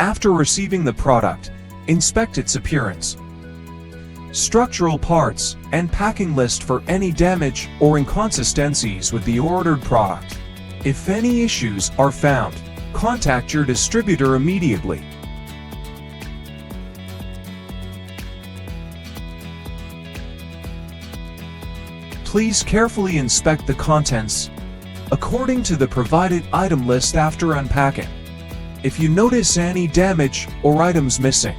After receiving the product, inspect its appearance, structural parts, and packing list for any damage or inconsistencies with the ordered product. If any issues are found, contact your distributor immediately. Please carefully inspect the contents according to the provided item list after unpacking. If you notice any damage or items missing,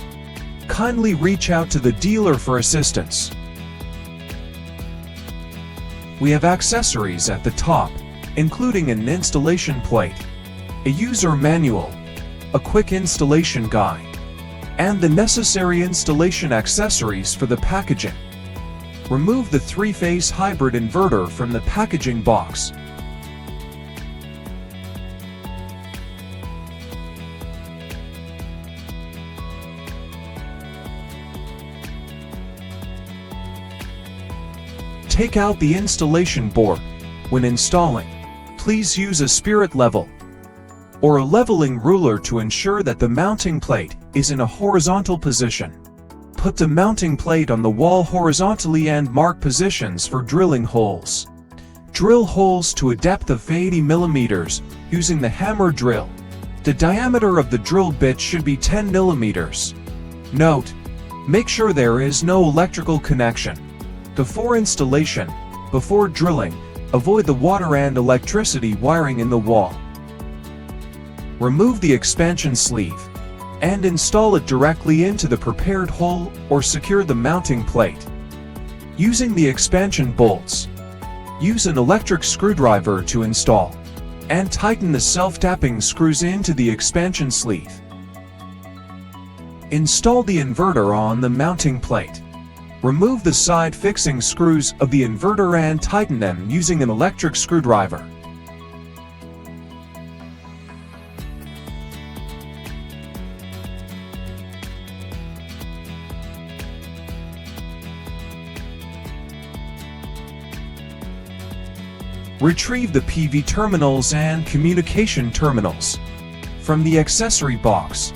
kindly reach out to the dealer for assistance. We have accessories at the top, including an installation plate, a user manual, a quick installation guide, and the necessary installation accessories for the packaging. Remove the three-phase hybrid inverter from the packaging box. Take out the installation board. When installing, please use a spirit level or a leveling ruler to ensure that the mounting plate is in a horizontal position. Put the mounting plate on the wall horizontally and mark positions for drilling holes. Drill holes to a depth of 80 mm using the hammer drill. The diameter of the drill bit should be 10 mm. Note: make sure there is no electrical connection. Before installation, before drilling, avoid the water and electricity wiring in the wall. Remove the expansion sleeve and install it directly into the prepared hole or secure the mounting plate. Using the expansion bolts, use an electric screwdriver to install and tighten the self-tapping screws into the expansion sleeve. Install the inverter on the mounting plate. Remove the side fixing screws of the inverter and tighten them using an electric screwdriver. Retrieve the PV terminals and communication terminals from the accessory box.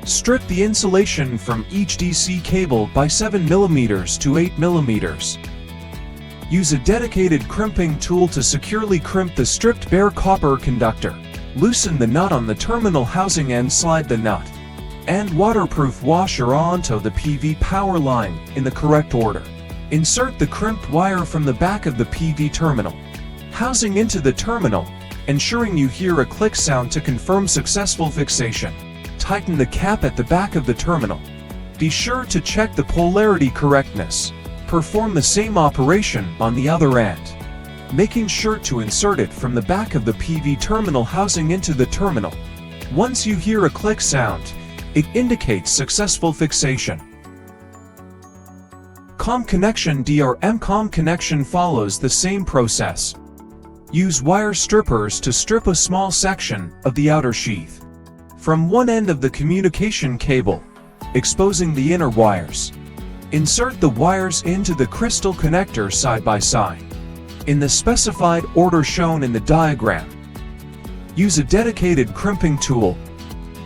Strip the insulation from each DC cable by 7 mm to 8 mm. Use a dedicated crimping tool to securely crimp the stripped bare copper conductor. Loosen the nut on the terminal housing and slide the nut and waterproof washer onto the PV power line in the correct order. Insert the crimped wire from the back of the PV terminal housing into the terminal, ensuring you hear a click sound to confirm successful fixation. Tighten the cap at the back of the terminal. Be sure to check the polarity correctness. Perform the same operation on the other end, making sure to insert it from the back of the PV terminal housing into the terminal. Once you hear a click sound, it indicates successful fixation. COM connection. DRM COM connection follows the same process. Use wire strippers to strip a small section of the outer sheath from one end of the communication cable, exposing the inner wires. Insert the wires into the crystal connector side by side, in the specified order shown in the diagram. Use a dedicated crimping tool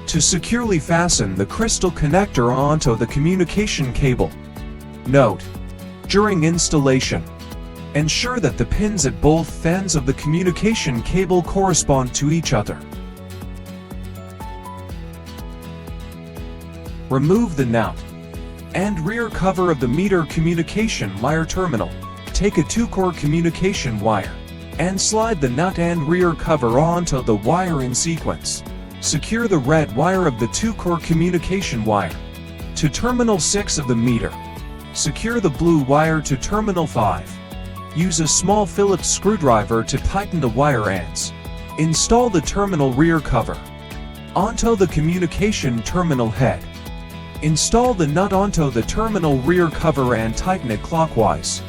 to securely fasten the crystal connector onto the communication cable. Note: during installation, ensure that the pins at both ends of the communication cable correspond to each other. Remove the nut and rear cover of the meter communication wire terminal. Take a 2-core communication wire and slide the nut and rear cover onto the wire in sequence. Secure the red wire of the 2-core communication wire to terminal 6 of the meter. Secure the blue wire to terminal 5. Use a small Phillips screwdriver to tighten the wire ends. Install the terminal rear cover onto the communication terminal head. Install the nut onto the terminal rear cover and tighten it clockwise.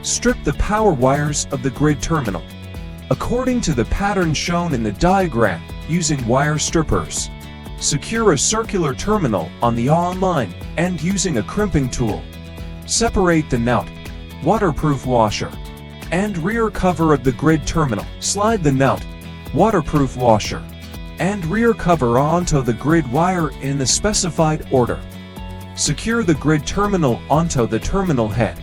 Strip the power wires of the grid terminal according to the pattern shown in the diagram using wire strippers. Secure a circular terminal on the on line and using a crimping tool. Separate the nut, waterproof washer, and rear cover of the grid terminal. Slide the nut, waterproof washer, and rear cover onto the grid wire in the specified order. Secure the grid terminal onto the terminal head.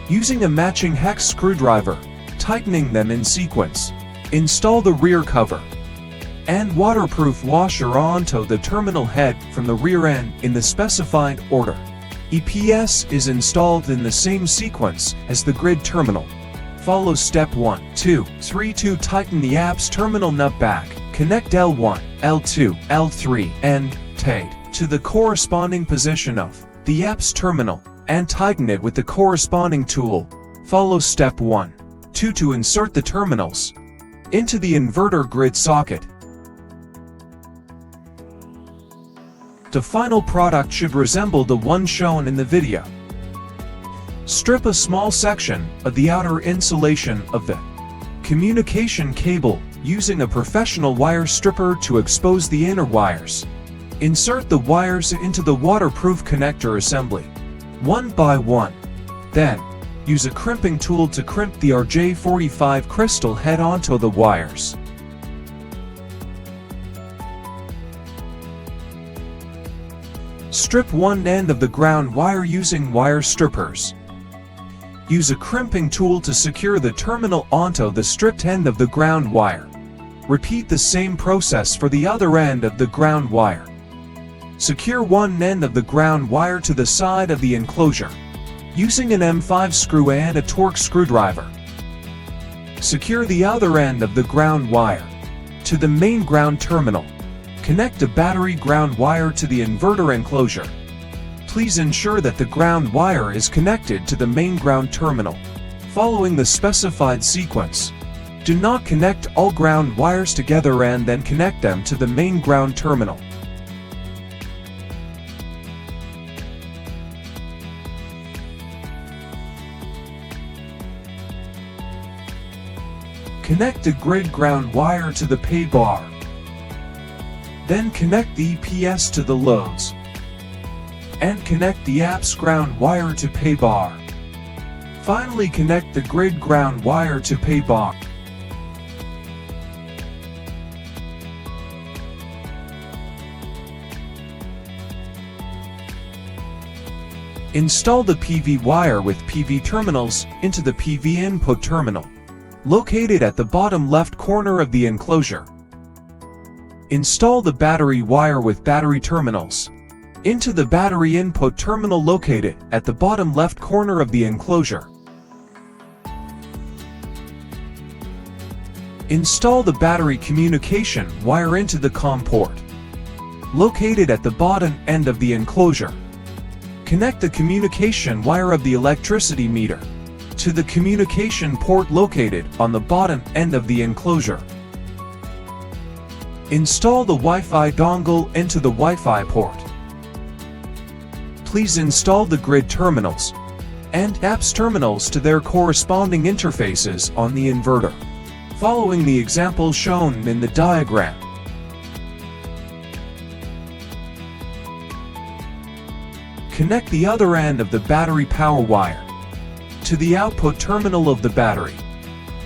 Using a matching hex screwdriver, tightening them in sequence. Install the rear cover and waterproof washer onto the terminal head from the rear end in the specified order. EPS is installed in the same sequence as the grid terminal. Follow step 1, 2, 3 to tighten the apps terminal nut back. Connect L1, L2, L3, and TADE to the corresponding position of the apps terminal and tighten it with the corresponding tool. Follow step 1, 2 to insert the terminals into the inverter grid socket. The final product should resemble the one shown in the video. Strip a small section of the outer insulation of the communication cable using a professional wire stripper to expose the inner wires. Insert the wires into the waterproof connector assembly, one by one. Then, use a crimping tool to crimp the RJ45 crystal head onto the wires. Strip one end of the ground wire using wire strippers. Use a crimping tool to secure the terminal onto the stripped end of the ground wire. Repeat the same process for the other end of the ground wire. Secure one end of the ground wire to the side of the enclosure using an M5 screw and a Torx screwdriver. Secure the other end of the ground wire to the main ground terminal. Connect a battery ground wire to the inverter enclosure. Please ensure that the ground wire is connected to the main ground terminal, following the specified sequence. Do not connect all ground wires together and then connect them to the main ground terminal. Connect the grid ground wire to the pay bar. Then connect the EPS to the loads. And connect the apps ground wire to pay bar. Finally, connect the grid ground wire to pay bar. Install the PV wire with PV terminals into the PV input terminal, located at the bottom left corner of the enclosure. Install the battery wire with battery terminals into the battery input terminal located at the bottom left corner of the enclosure. Install the battery communication wire into the COM port, located at the bottom end of the enclosure. Connect the communication wire of the electricity meter to the communication port located on the bottom end of the enclosure. Install the Wi-Fi dongle into the Wi-Fi port. Please install the grid terminals and apps terminals to their corresponding interfaces on the inverter, following the example shown in the diagram. Connect the other end of the battery power wire to the output terminal of the battery.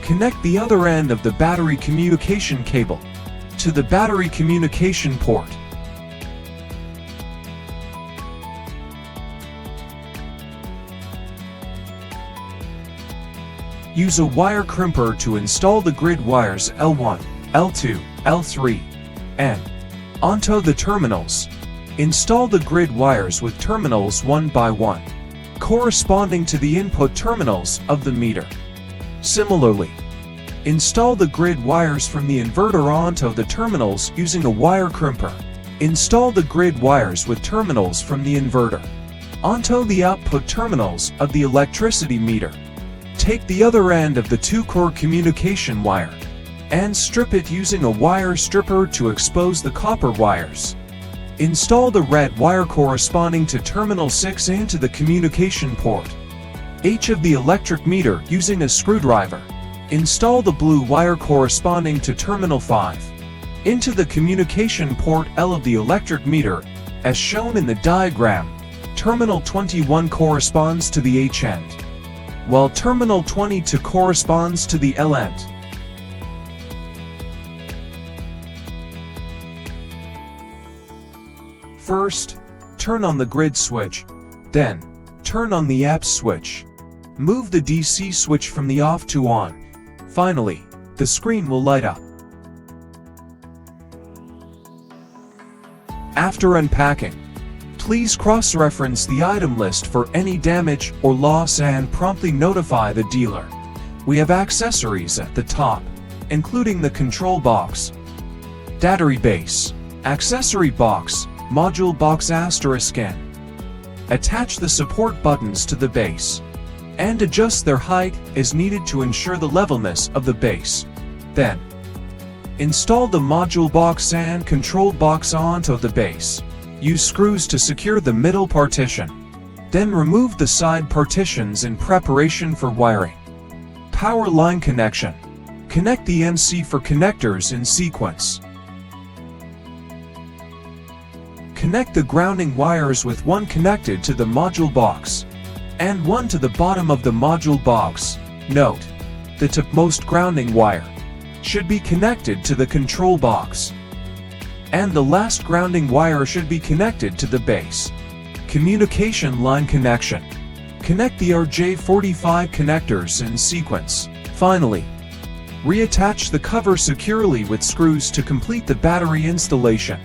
Connect the other end of the battery communication cable to the battery communication port. Use a wire crimper to install the grid wires L1, L2, L3, and onto the terminals. Install the grid wires with terminals one by one, corresponding to the input terminals of the meter. Similarly, install the grid wires from the inverter onto the terminals using a wire crimper. Install the grid wires with terminals from the inverter onto the output terminals of the electricity meter. Take the other end of the 2-core communication wire and strip it using a wire stripper to expose the copper wires. Install the red wire corresponding to terminal 6 into the communication port H of the electric meter using a screwdriver. Install the blue wire corresponding to terminal 5 into the communication port L of the electric meter, as shown in the diagram. Terminal 21 corresponds to the H end. while terminal 22 corresponds to the L end. First, turn on the grid switch, then, turn on the app switch. Move the DC switch from the off to on. Finally, the screen will light up. After unpacking, please cross-reference the item list for any damage or loss and promptly notify the dealer. We have accessories at the top, including the control box, battery base, accessory box, module box *N. Attach the support buttons to the base, and adjust their height as needed to ensure the levelness of the base. Then, install the module box and control box onto the base. Use screws to secure the middle partition. Then remove the side partitions in preparation for wiring. Power line connection. Connect the NC for connectors in sequence. Connect the grounding wires with one connected to the module box and one to the bottom of the module box. Note, the topmost grounding wire should be connected to the control box, and the last grounding wire should be connected to the base. Communication line connection. Connect the RJ45 connectors in sequence. Finally, reattach the cover securely with screws to complete the battery installation.